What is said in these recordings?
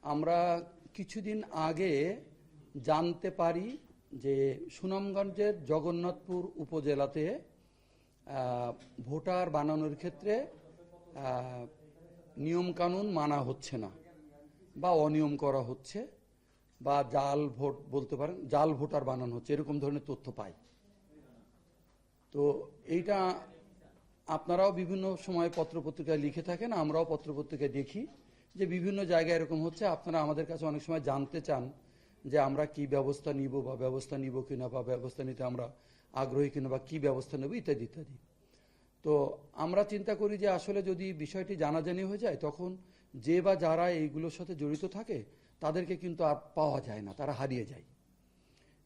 আমরা কিছুদিন আগে জানতে পারি যে সুনামগঞ্জের জগন্নাথপুর উপজেলাতে ভোটার বানানোর ক্ষেত্রে নিয়মকানুন মানা হচ্ছে না বা অনিয়ম করা হচ্ছে বা জাল ভোট বলতে পারেন, জাল ভোটার বানানো হচ্ছে, এরকম ধরনের তথ্য পাই। তো এইটা আপনারাও বিভিন্ন সময় পত্রপত্রিকায় লিখে থাকেন, আমরাও পত্রপত্রিকায় দেখি যে বিভিন্ন জায়গায় এরকম হচ্ছে। আপনারা আমাদের কাছে অনেক সময় জানতে চান যে আমরা কি ব্যবস্থা নিব বা ব্যবস্থা নিব কিনা বা ব্যবস্থা নিতে আমরা আগ্রহী কিনা বা কি ব্যবস্থা নেব ইত্যাদি ইত্যাদি। তো আমরা চিন্তা করি যে আসলে যদি বিষয়টি জানাজানি হয়ে যায় তখন যে বা যারা এইগুলোর সাথে জড়িত থাকে তাদেরকে কিন্তু আর পাওয়া যায় না, তারা হারিয়ে যায়।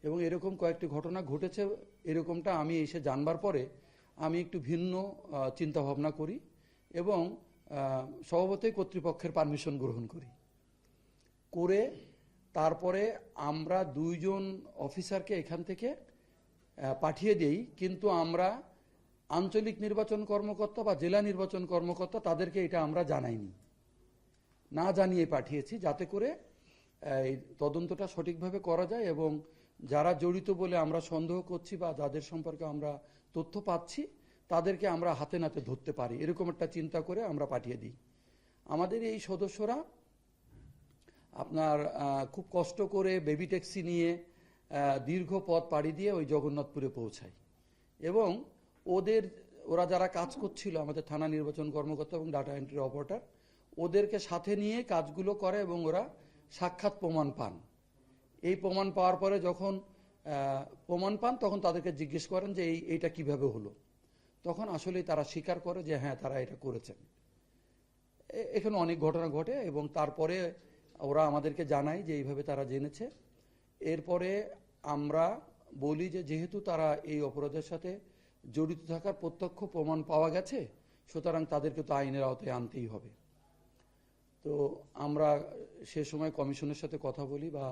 এবং এরকম কয়েকটি ঘটনা ঘটেছে। এরকমটা আমি এসে জানবার পরে আমি একটু ভিন্ন চিন্তা ভাবনা করি এবং স্বভাবতই কর্তৃপক্ষের পারমিশন গ্রহণ করে তারপরে আমরা 2 জন অফিসারকে এখান থেকে পাঠিয়ে দেই। কিন্তু আমরা আঞ্চলিক নির্বাচন কর্মকর্তা বা জেলা নির্বাচন কর্মকর্তা তাদেরকে এটা আমরা জানাইনি, না জানিয়ে পাঠিয়েছি, যাতে করে এই তদন্তটা সঠিকভাবে করা যায় এবং যারা জড়িত বলে আমরা সন্দেহ করছি বা যাদের সম্পর্কে আমরা তথ্য পাচ্ছি তাদেরকে আমরা হাতে নাতে ধরতে পারি, এরকম একটা চিন্তা করে আমরা পাঠিয়ে দিই। আমাদের এই সদস্যরা আপনার খুব কষ্ট করে বেবি ট্যাক্সি নিয়ে দীর্ঘ পথ পাড়ি দিয়ে ওই জগন্নাথপুরে পৌঁছায় এবং ওরা যারা কাজ করছিল, আমাদের থানা নির্বাচন কর্মকর্তা এবং ডাটা এন্ট্রি অপারেটর, ওদেরকে সাথে নিয়ে কাজগুলো করে এবং ওরা সাক্ষাৎ প্রমাণ পান। এই প্রমাণ পাওয়ার পরে যখন প্রমাণ পান তখন তাদেরকে জিজ্ঞেস করেন যে এইটা কিভাবে হলো। তখন আসলেই তারা স্বীকার করে যে হ্যাঁ, তারা এটা করেছেন। এখানে অনেক ঘটনা ঘটে এবং তারপরে ওরা আমাদেরকে জানায় যে এইভাবে তারা জেনেছে। এরপরে আমরা বলি যে যেহেতু তারা এই অপরাধের সাথে জড়িত থাকার প্রত্যক্ষ প্রমাণ পাওয়া গেছে, সুতরাং তাদেরকে তো আইনের আওতায় আনতেই হবে। তো আমরা সে সময় কমিশনের সাথে কথা বলি বা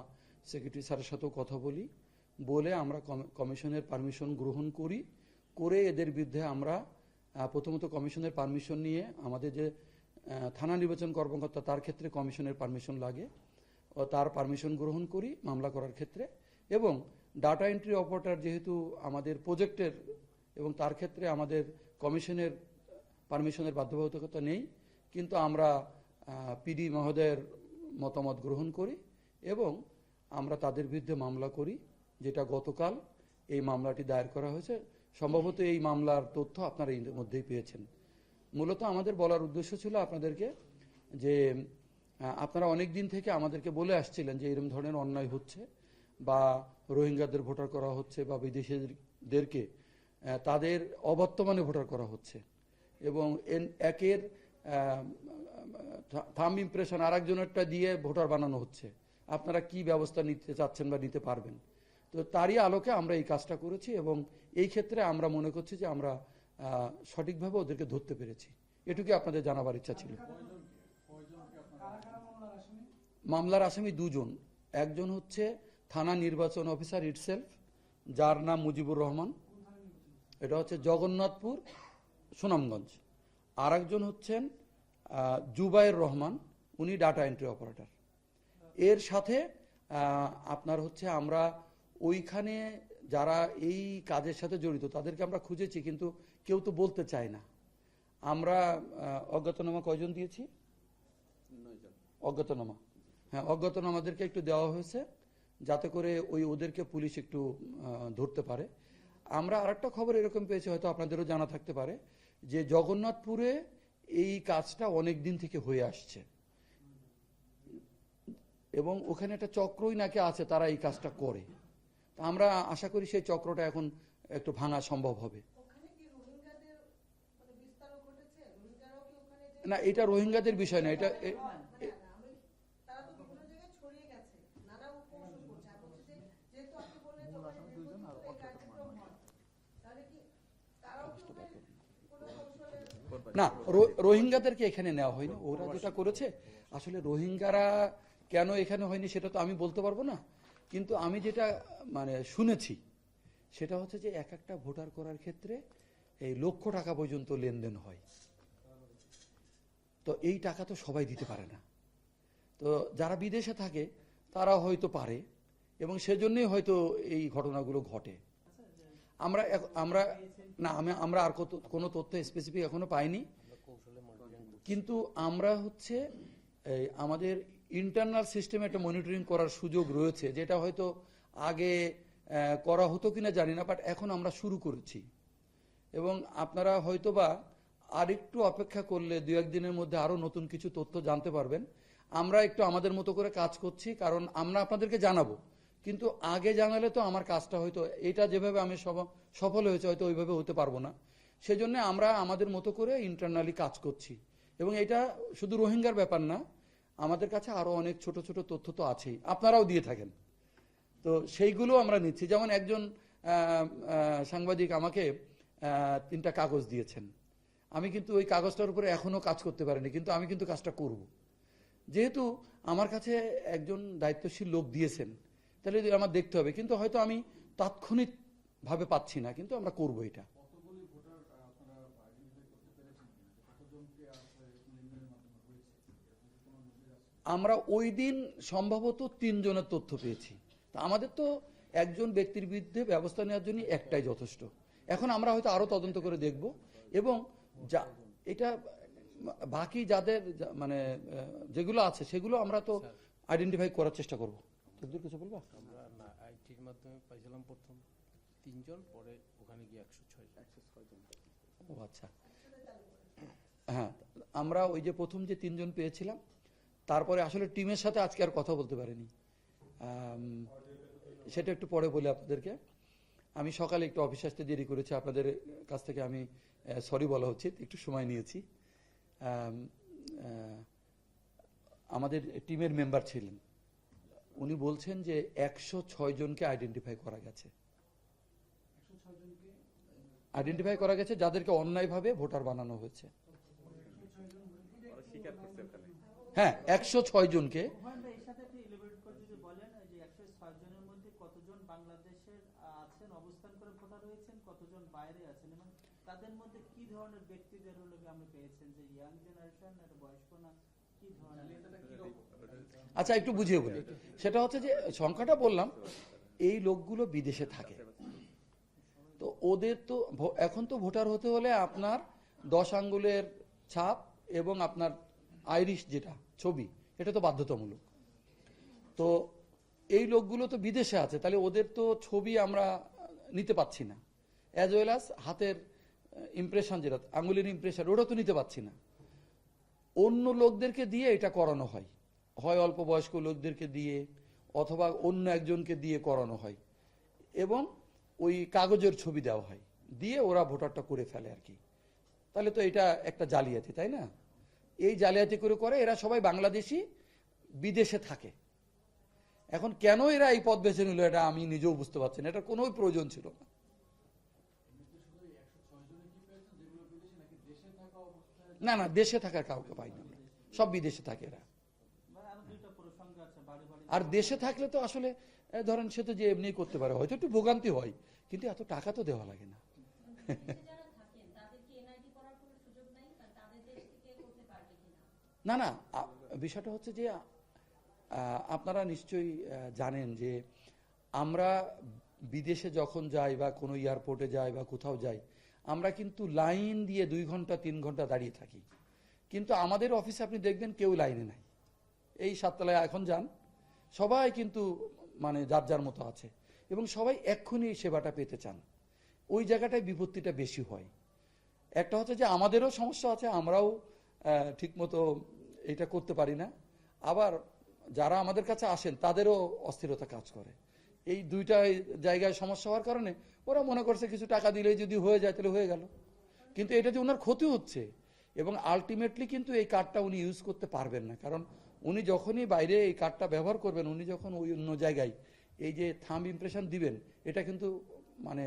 সেক্রেটারি স্যারের সাথেও কথা বলে আমরা কমিশনের পারমিশন গ্রহণ করে এদের বিরুদ্ধে আমরা প্রথমত কমিশনের পারমিশন নিয়ে, আমাদের যে থানা নির্বাচন কর্মকর্তা তার ক্ষেত্রে কমিশনের পারমিশন লাগে, তার পারমিশন গ্রহণ করি মামলা করার ক্ষেত্রে। এবং ডাটা এন্ট্রি অপারেটর যেহেতু আমাদের প্রজেক্টের এবং তার ক্ষেত্রে আমাদের কমিশনের পারমিশনের বাধ্যবাধকতা নেই, কিন্তু আমরা পিডি মহোদয়ের মতামত গ্রহণ করি এবং আমরা তাদের বিরুদ্ধে মামলা করি, যেটা গতকাল এই মামলাটি দায়ের করা হয়েছে। সম্ভবত এই মামলার তথ্য আপনারা এর মধ্যেই পেয়েছেন। মূলত আমাদের বলার উদ্দেশ্য ছিল আপনাদেরকে যে আপনারা অনেক দিন থেকে আমাদেরকে বলে আসছিলেন যে এরকম ধরনের অন্যায় হচ্ছে বা রোহিঙ্গাদের ভোটার করা হচ্ছে বা বিদেশিদেরকে তাদের অবর্তমানে ভোটার করা হচ্ছে এবং একের থাম্ব ইমপ্রেশন আরেকজনেরটা দিয়ে ভোটার বানানো হচ্ছে। আপনারা কি ব্যবস্থা নিতে চাচ্ছেন বা নিতে পারবেন? তো তারই আলোকে আমরা এই কাজটা করেছি এবং এই ক্ষেত্রে আমরা মনে করছি যে আমরা সঠিকভাবে ওদেরকে ধরতে পেরেছি। এটুকুই আপনাদের জানাবার ইচ্ছা ছিল। মামলার আসামি 2 জন। একজন হচ্ছে থানা নির্বাচন অফিসার ইটসেলফ, যার নাম মুজিবুর রহমান, এটা হচ্ছে জগন্নাথপুর সুনামগঞ্জ। আর একজন হচ্ছেন জুবাইর রহমান, উনি ডাটা এন্ট্রি অপারেটর। এর সাথে আপনার হচ্ছে আমরা ওইখানে যারা এই কাজের সাথে জড়িত তাদেরকে আমরা খুঁজেছি, কিন্তু কেউ তো বলতে চায় না। আমরা অজ্ঞাতনামা কয়জন দিয়েছি? 9 জন অজ্ঞাতনামা। হ্যাঁ, অজ্ঞাতনামাদেরকে একটু দেওয়া হয়েছে যাতে করে ওদেরকে পুলিশ একটু ধরতে পারে। আমরা আরেকটা খবর এরকম পেয়েছি, হয়তো আপনাদেরও জানা থাকতে পারে, যে জগন্নাথপুরে এই কাজটা অনেক দিন থেকে হয়ে আসছে এবং ওখানে একটা চক্রই নাকি আছে, তারা এই কাজটা করে। আমরা আশা করি সেই চক্রটা এখন একটু ভাঙা সম্ভব হবে। না, এটা রোহিঙ্গাদের বিষয় না, এটা না, রোহিঙ্গাদেরকে এখানে নেওয়া হয়নি। ওরা যেটা করেছে, আসলে রোহিঙ্গারা কেন এখানে হয়নি সেটা তো আমি বলতে পারবো না, কিন্তু আমি যেটা শুনেছি সেটা হচ্ছে যে এক একটা ভোটার করার ক্ষেত্রে এই লক্ষ টাকা পর্যন্ত লেনদেন হয়। তো এই টাকা তো সবাই দিতে পারে না। তো তো যারা বিদেশে থাকে তারা হয়তো পারে, এবং সেজন্যই হয়তো এই ঘটনাগুলো ঘটে। আমরা আমরা না আমরা আর কোনো তথ্য স্পেসিফিক এখনো পাইনি, কিন্তু আমরা হচ্ছে আমাদের ইন্টারনাল সিস্টেমে একটা মনিটরিং করার সুযোগ রয়েছে, যেটা হয়তো আগে করা হতো কিনা জানি না, বাট এখন আমরা শুরু করেছি। এবং আপনারা হয়তোবা আরেকটু অপেক্ষা করলে 2-1 দিনের মধ্যে আরো নতুন কিছু তথ্য জানতে পারবেন। আমরা একটু আমাদের মতো করে কাজ করছি, কারণ আমরা আপনাদেরকে জানাবো, কিন্তু আগে জানালে তো আমার কাজটা হয়তো এটা যেভাবে আমি সফল হয়েছে হয়তো ওইভাবে হতে পারবো না। সেজন্য আমরা আমাদের মতো করে ইন্টারনালি কাজ করছি। এবং এটা শুধু রোহিঙ্গার ব্যাপার না, আমাদের কাছে আরো অনেক ছোট ছোট তথ্য তো আছেই, আপনারাও দিয়ে থাকেন। তো সেইগুলো আমরা নিচ্ছি। যেমন একজন সাংবাদিক আমাকে 3টা কাগজ দিয়েছেন, আমি কিন্তু ওই কাগজটার উপরে এখনো কাজ করতে পারিনি, কিন্তু আমি কিন্তু কাজটা করব। যেহেতু আমার কাছে একজন দায়িত্বশীল লোক দিয়েছেন, তাহলে আমার দেখতে হবে, কিন্তু হয়তো আমি তাৎক্ষণিক ভাবে পাচ্ছি না, কিন্তু আমরা করব এটা। আমরা ওই দিন সম্ভবত 3 জনের তথ্য পেয়েছি। তা আমাদের তো একজন ব্যক্তির বিরুদ্ধে ব্যবস্থা নেওয়ার জন্য একটাই যথেষ্ট। এখন আমরা হয়তো আরো তদন্ত করে দেখব, এবং এটা বাকি যাদের মানে যেগুলো আছে সেগুলো আমরা তো আইডেন্টিফাই করার চেষ্টা করব। তোদের কিছু বলবা? আমরা না আইটির মাধ্যমে পাইছিলাম প্রথম 3 জন, পরে ওখানে গিয়ে 106 জন। ও আচ্ছা, হ্যাঁ, আমরা ওই যে প্রথম যে 3 জন পেয়েছিলাম, তারপরে আসলে টিমের সাথে আজকে আর কথা বলতে পারিনি, সেটা একটু পরে বলি আপনাদেরকে। আমি সকালে একটু অফিস আসতে দেরি করেছি, আপনাদের কাছ থেকে আমি সরি বলা উচিত, একটু সময় নিয়েছি। আমাদের টিমের মেম্বার ছিলেন, উনি বলছেন যে 106 জনকে আইডেন্টিফাই করা গেছে, যাদেরকে অন্যায়ভাবে ভোটার বানানো হয়েছে। হ্যাঁ, 106 জনকে। তাদের মধ্যে কি ধরনের ব্যক্তিদের আমরা পেয়েছেন, যে ইয়াং জেনারেশন না বয়স্ক, না কি ধরনের? আচ্ছা, একটু বুঝিয়ে বলি। সেটা হচ্ছে যে সংখ্যাটা বললাম, এই লোকগুলো বিদেশে থাকে, তো ওদের তো এখন তো ভোটার হতে হলে আপনার 10 আঙ্গুলের ছাপ এবং আপনার আইরিশ যেটা ছবি, এটা তো বাধ্যতামূলক। তো এই লোকগুলো তো বিদেশে আছে, তাহলে ওদের তো ছবি আমরা নিতে পাচ্ছি না, অ্যাজ ওয়েল অ্যাজ হাতের ইমপ্রেশন, যেটা আঙ্গুলের ইমপ্রেশন, ওটা তো নিতে পাচ্ছি না। অন্য লোকদেরকে দিয়ে এটা করানো হয়, হয় অল্প বয়স্ক লোকদেরকে দিয়ে অথবা অন্য একজনকে দিয়ে করানো হয়, এবং ওই কাগজের ছবি দেওয়া হয়, দিয়ে ওরা ভোটারটা করে ফেলে আর কি। তাহলে তো এটা একটা জালিয়াতি, তাই না? এই জালিয়াতি করে এরা সবাই বাংলাদেশি, বিদেশে থাকে। এখন কেন এরা এই পথ বেছে নিল এটা আমি নিজেও বুঝতে পারছি না, এটা কোনো প্রয়োজন ছিল না। না না, দেশে থাকার কাউকে পাই না, সব বিদেশে থাকে এরা। আর দেশে থাকলে তো আসলে ধরেন সে তো যে এমনি করতে পারে, হয়তো একটু ভোগান্তি হয়, কিন্তু এত টাকা তো দেওয়া লাগে না। না না, বিষয়টা হচ্ছে যে আপনারা নিশ্চয়ই জানেন যে আমরা বিদেশে যখন যাই বা কোনো এয়ারপোর্টে যাই বা কোথাও যাই, আমরা কিন্তু লাইন দিয়ে 2 ঘন্টা 3 ঘন্টা দাঁড়িয়ে থাকি, কিন্তু আমাদের অফিসে আপনি দেখবেন কেউ লাইনে নাই। এই 7 তলায় এখন যান, সবাই কিন্তু মানে যার যার মতো আছে, এবং সবাই এক্ষুনি সেবাটা পেতে চান। ওই জায়গাটায় বিপত্তিটা বেশি হয়। একটা হচ্ছে যে আমাদেরও সমস্যা আছে, আমরাও ঠিক মতো এটা করতে পারি না, আবার যারা আমাদের কাছে আসেন তাদেরও অস্থিরতা কাজ করে। এই দুইটা জায়গায় সমস্যা হওয়ার কারণে ওরা মনে করছে কিছু টাকা দিলেই যদি হয়ে যায় তাহলে হয়ে গেল, কিন্তু এটা যে ওনার ক্ষতি হচ্ছে, এবং আলটিমেটলি কিন্তু এই কার্ডটা উনি ইউজ করতে পারবেন না, কারণ উনি যখনই বাইরে এই কার্ডটা ব্যবহার করবেন, উনি যখন ওই অন্য জায়গায় এই যে থাম্ব ইমপ্রেশন দিবেন, এটা কিন্তু মানে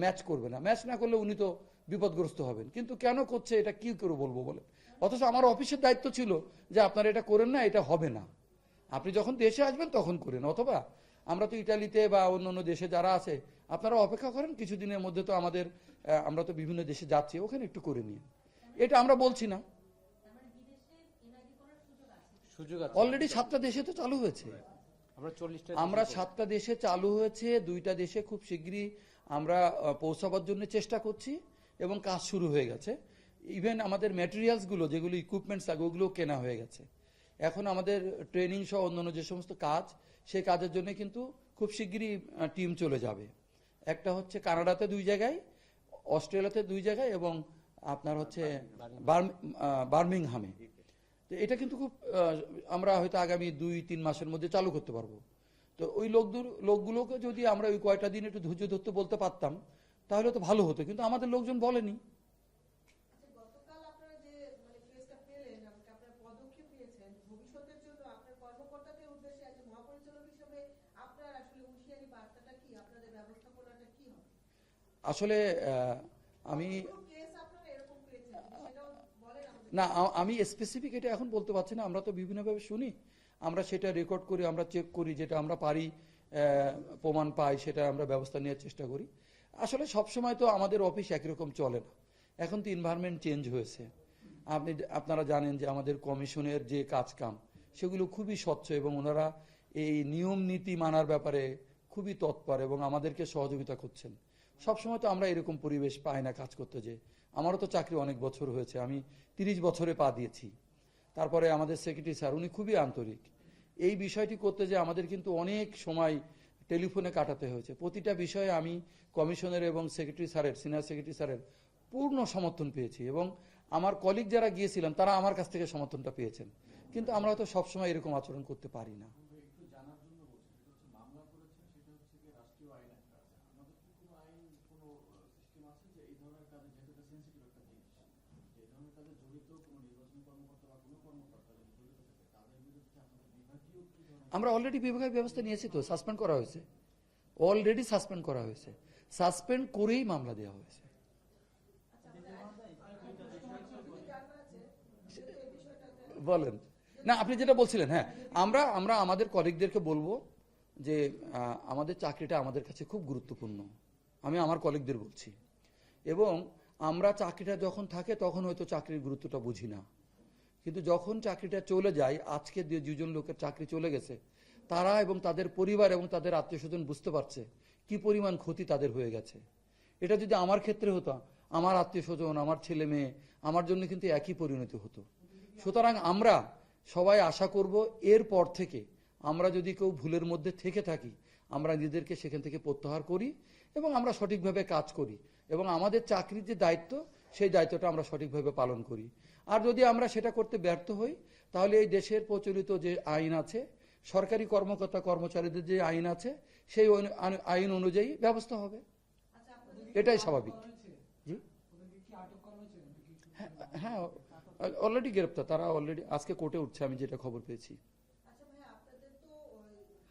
ম্যাচ করবে না। ম্যাচ না করলে উনি তো বিপদগ্রস্ত হবেন। কিন্তু কেন করছে এটা কি করে বলবো বলে? অথচ আমার অফিসের দায়িত্ব ছিল যে আপনারা এটা করেন না, এটা হবে না, আপনি যখন দেশে আসবেন তখন করেন, অথবা আমরা তো ইটালিতে বা অন্য অন্য দেশে যারা আছে আপনারা অপেক্ষা করেন, কিছুদিনের মধ্যে তো আমাদের আমরা তো বিভিন্ন দেশে যাচ্ছি, ওখানে একটু করে নিন। এটা আমরা বলছি না, সুযোগ আছে। অলরেডি 7টা দেশে তো চালু হয়েছে। আমরা 40টা আমরা 7টা দেশে চালু হয়েছে, 2টা দেশে খুব শীঘ্রই আমরা পৌঁছাবার জন্য চেষ্টা করছি এবং কাজ শুরু হয়ে গেছে। ইভেন আমাদের ম্যাটেরিয়ালসগুলো, যেগুলো ইকুইপমেন্টস লাগে, ওগুলো কেনা হয়ে গেছে। এখন আমাদের ট্রেনিং সহ অন্যান্য যে সমস্ত কাজ, সেই কাজের জন্য কিন্তু খুব শীঘ্রই টিম চলে যাবে। একটা হচ্ছে কানাডাতে 2 জায়গায়, অস্ট্রেলিয়াতে 2 জায়গায় এবং আপনার হচ্ছে বার্মিংহামে। তো এটা কিন্তু খুব আমরা হয়তো আগামী 2-3 মাসের মধ্যে চালু করতে পারবো। তো ওই লোকগুলোকে যদি আমরা ওই কয়টা দিন একটু ধৈর্য ধরতে বলতে পারতাম তাহলে তো ভালো হতো, কিন্তু আমাদের লোকজন বলেনি। গতকাল আপনারা যে কেসটা পেলেন, আপনারা পদক্ষেপ নিয়েছেন ভবিষ্যতের জন্য আপনার কর্মকর্তাদের উদ্দেশ্যে একজন মহাপরিচালক হিসেবে আপনার আসলে হুঁশিয়ারি বার্তাটা কি, আপনাদের ব্যবস্থাপনাটা কি হবে? আসলে আমি কেস আপনারা এরকম পেয়েছেন সেটাও বলেন আমাদের। না, আমি স্পেসিফিক এটা এখন বলতে পারছি না। আমরা তো বিভিন্নভাবে শুনি, আমরা সেটা রেকর্ড করি, আমরা চেক করি, যেটা আমরা পারি প্রমাণ পাই সেটা আমরা ব্যবস্থা নেওয়ার চেষ্টা করি। আসলে সবসময় তো আমাদের অফিস একই রকম চলে না, এখন তো এনভায়রনমেন্ট চেঞ্জ হয়েছে। আপনারা জানেন যে আমাদের কমিশনের যে কাজকাম সেগুলো খুবই স্বচ্ছ এবং ওনারা এই নিয়ম নীতি মানার ব্যাপারে খুবই তৎপর এবং আমাদেরকে সহযোগিতা করছেন। সবসময় তো আমরা এরকম পরিবেশ পাই না কাজ করতে। যে আমারও তো চাকরি অনেক বছর হয়েছে, আমি 30 বছরে পা দিয়েছি। তারপরে আমাদের সেক্রেটারি স্যার, উনি খুবই আন্তরিক। এই বিষয়টি করতে যে আমাদের কিন্তু অনেক সময় টেলিফোনে কাটাতে হয়েছে। প্রতিটা বিষয়ে আমি কমিশনের এবং সেক্রেটারি স্যারের, সিনিয়র সেক্রেটারি স্যারের পূর্ণ সমর্থন পেয়েছি এবং আমার কলিগ যারা গিয়েছিলেন তারা আমার কাছ থেকে সমর্থনটা পেয়েছেন। কিন্তু আমরা তো সবসময় এরকম আচরণ করতে পারি না। আমরা অলরেডি বিভাগীয় ব্যবস্থা নিয়েছি, তো সাসপেন্ড করা হয়েছে, অলরেডি সাসপেন্ড করা হয়েছে, সাসপেন্ড করেই মামলা দেওয়া হয়েছে। বলেন না, আপনি যেটা বলছিলেন। হ্যাঁ, আমরা আমাদের কলিগদেরকে বলবো যে আমাদের চাকরিটা আমাদের কাছে খুব গুরুত্বপূর্ণ। আমি আমার কলিগদের বলছি, এবং আমরা চাকরিটা যখন থাকে তখন হয়তো চাকরির গুরুত্বটা বুঝি না, কিন্তু যখন চাকরিটা চলে যায়, আজকে যে 2 জন লোকের চাকরি চলে গেছে, তারা এবং তাদের পরিবার এবং তাদের আত্মীয় স্বজন বুঝতে পারছে কি পরিমাণ ক্ষতি তাদের হয়ে গেছে। এটা যদি আমার ক্ষেত্রে হতো, আমার আত্মীয় স্বজন, আমার ছেলে মেয়ে, আমার জন্য কিন্তু একই পরিণতি হতো। সুতরাং আমরা সবাই আশা করব এরপর থেকে আমরা যদি কেউ ভুলের মধ্যে থেকে থাকি, আমরা নিজেদেরকে সেখান থেকে প্রত্যাহার করি এবং আমরা সঠিকভাবে কাজ করি এবং আমাদের চাকরির যে দায়িত্ব, সেই দায়িত্বটা আমরা সঠিকভাবে পালন করি। আর যদি আমরা সেটা করতে ব্যর্থ হই, তাহলে এই দেশের প্রচলিত যে আইন আছে, সরকারি কর্মকর্তা কর্মচারীদের যে আইন আছে, সেই আইন অনুযায়ী ব্যবস্থা হবে। এটাই স্বাভাবিক। জি, হ্যাঁ, অলরেডি গ্রেপ্তার, তারা অলরেডি আজকে কোর্টে উঠছে, আমি যেটা খবর পেয়েছি। আচ্ছা ভাই, আপনাদের তো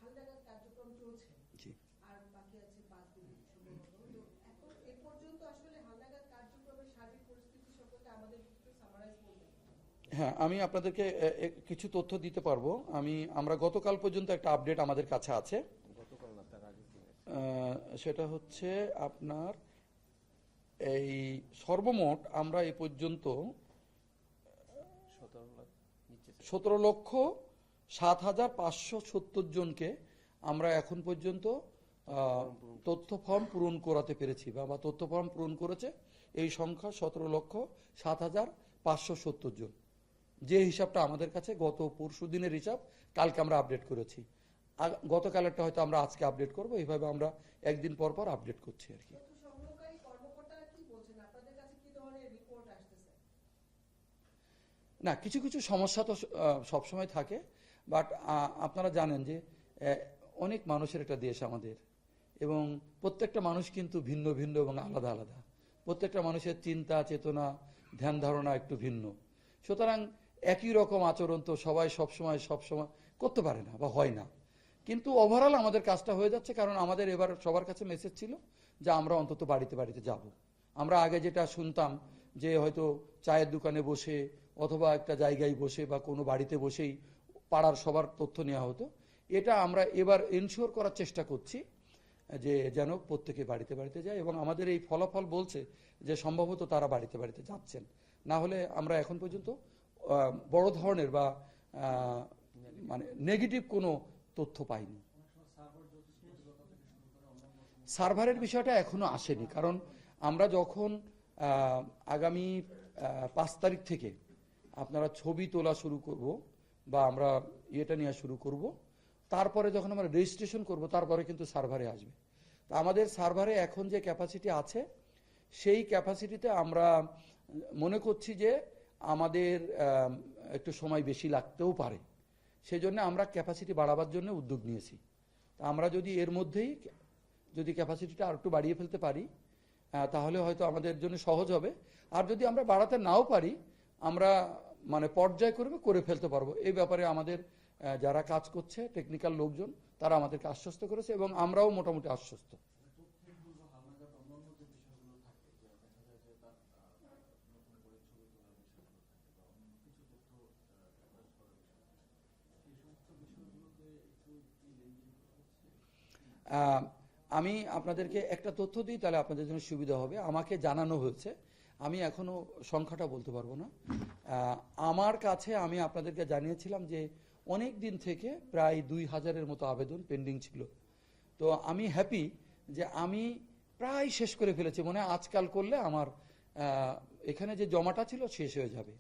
হালনাগাদ কার্যক্রম চলছে, জি, আর বাকি আছে 5 দিন সম্ভবত। তো এখন এ পর্যন্ত আসলে হালনাগাদ কার্যক্রমের সার্বিক পরিস্থিতি সম্পর্কে আমাদের একটু সামারাইজ করবেন? হ্যাঁ, আমি আপনাদেরকে কিছু তথ্য দিতে পারবো। আমরা গতকাল পর্যন্ত একটা আপডেট আমাদের কাছে আছে। গতকাল না, তার আগে সেটা হচ্ছে আপনার এই সর্বমোট আমরা এই পর্যন্ত 17,07,570 জনকে আমরা এখন পর্যন্ত তথ্য ফর্ম পূরণ করাতে পেরেছি, বা তথ্য ফর্ম পূরণ করেছে এই সংখ্যা 17,07,570 জন। যে হিসাবটা আমাদের কাছে গত পরশু দিনের হিসাব, কালকে আমরা আপডেট করেছি। গতকালেরটা হয়তো আমরা আজকে আপডেট করব, এইভাবে আমরা একদিন পর পর আপডেট করছি আর কি। সংগ্রহকারী কর্মকর্তারা কি বলছেন, আপনাদের কাছে কি ধরনের রিপোর্ট আসতেছে? না, কিছু কিছু সমস্যা তো সবসময় থাকে, বাট আপনারা জানেন যে অনেক মানুষের একটা দেশ আমাদের, এবং প্রত্যেকটা মানুষ কিন্তু ভিন্ন ভিন্ন এবং আলাদা আলাদা। প্রত্যেকটা মানুষের চিন্তা চেতনা ধ্যান ধারণা একটু ভিন্ন। সুতরাং একই রকম আচরণ তো সবাই সবসময় করতে পারে না বা হয় না। কিন্তু ওভারঅল আমাদের কাজটা হয়ে যাচ্ছে, কারণ আমাদের এবার সবার কাছে মেসেজ ছিল যে আমরা অন্তত বাড়িতে বাড়িতে যাব। আমরা আগে যেটা শুনতাম যে হয়তো চায়ের দোকানে বসে অথবা একটা জায়গায় বসে বা কোনো বাড়িতে বসেই পাড়ার সবার তথ্য নেওয়া হতো, এটা আমরা এবার এনশিওর করার চেষ্টা করছি যে যেন প্রত্যেকে বাড়িতে বাড়িতে যায়, এবং আমাদের এই ফলাফল বলছে যে সম্ভবত তারা বাড়িতে বাড়িতে যাচ্ছেন। না হলে আমরা এখন পর্যন্ত বড় ধরনের বা মানে নেগেটিভ কোনো তথ্য পাইনি। সার্ভারের বিষয়টা এখনো আসেনি, কারণ আমরা যখন আগামী 5 তারিখ থেকে আপনারা ছবি তোলা শুরু করব বা আমরা ইয়েটা নেওয়া শুরু করব, তারপরে যখন আমরা রেজিস্ট্রেশন করব তারপরে কিন্তু সার্ভারে আসবে। তা আমাদের সার্ভারে এখন যে ক্যাপাসিটি আছে সেই ক্যাপাসিটিতে আমরা মনে করছি যে আমাদের একটু সময় বেশি লাগতেও পারে, সেই জন্য আমরা ক্যাপাসিটি বাড়াবার জন্য উদ্যোগ নিয়েছি। তা আমরা যদি এর মধ্যেই যদি ক্যাপাসিটিটা আর একটু বাড়িয়ে ফেলতে পারি তাহলে হয়তো আমাদের জন্য সহজ হবে। আর যদি আমরা বাড়াতে নাও পারি আমরা মানে পর্যায়ক্রমে করে ফেলতে পারবো। এই ব্যাপারে আমাদের যারা কাজ করছে টেকনিক্যাল লোকজন তারা আমাদেরকে আশ্বস্ত করেছে এবং আমরাও মোটামুটি আশ্বস্ত। আমি আপনাদেরকে একটা তথ্য দিই, তাহলে আপনাদের জন্য সুবিধা হবে। আমাকে জানানো হয়েছে, আমি এখনো সংখ্যাটা বলতে পারবো না। আমার কাছে আমি আপনাদেরকে জানিয়েছিলাম যে অনেক দিন থেকে প্রায় 2000-এর মতো আবেদন পেন্ডিং ছিল। তো আমি হ্যাপি যে আমি প্রায় শেষ করে ফেলেছি, মনে হয় আজকাল করলে আমার এখানে যে জমাটা ছিল শেষ হয়ে যাবে।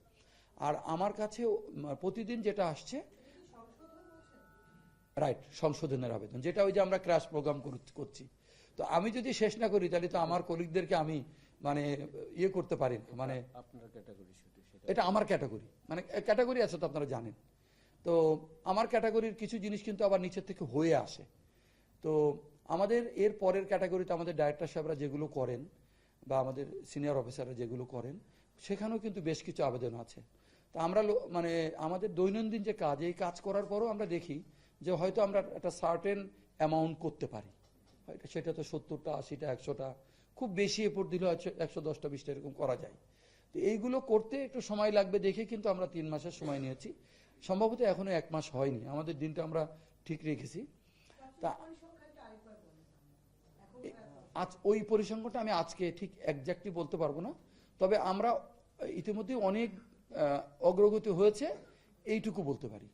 আর আমার কাছে প্রতিদিন যেটা আসছে রাইট সংশোধনের আবেদন, যেটা ওই যে আমরা ক্র্যাশ প্রোগ্রাম করছি। তো আমি যদি শেষ না করি তাহলে তো আমার কলিগদেরকে আমি মানে ইয়ে করতে পারি না, মানে আপনার ক্যাটাগরি শুধু সেটা এটা আমার ক্যাটাগরি, মানে ক্যাটাগরি আছে তো আপনারা জানেন। তো আমার ক্যাটাগরির কিছু জিনিস কিন্তু আবার নিচের থেকে হয়ে আসে। তো আমাদের এর পরের ক্যাটাগরিতে আমাদের ডাইরেক্টর সাহেবরা যেগুলো করেন বা আমাদের সিনিয়র অফিসাররা যেগুলো করেন সেখানেও কিন্তু বেশ কিছু আবেদন আছে। তা আমরা মানে আমাদের দৈনন্দিন যে কাজ, এই কাজ করার পরও আমরা দেখি যে হয়তো আমরা একটা সার্টেন অ্যামাউন্ট করতে পারি, হয়তো সেটা তো 70টা 80টা 100টা, খুব বেশি এফোর্ট দিলে 110টা 20টা এরকম করা যায়। তো এইগুলো করতে একটু সময় লাগবে দেখে কিন্তু আমরা 3 মাসের সময় নিয়েছি। সম্ভবত এখনো 1 মাস হয়নি, আমাদের দিনটা আমরা ঠিক রেখেছি। তা আজ ওই পরিসংখ্যানটা আমি আজকে ঠিক একজ্যাক্টলি বলতে পারবো না, তবে আমরা ইতিমধ্যে অনেক অগ্রগতি হয়েছে এইটুকু বলতে পারি।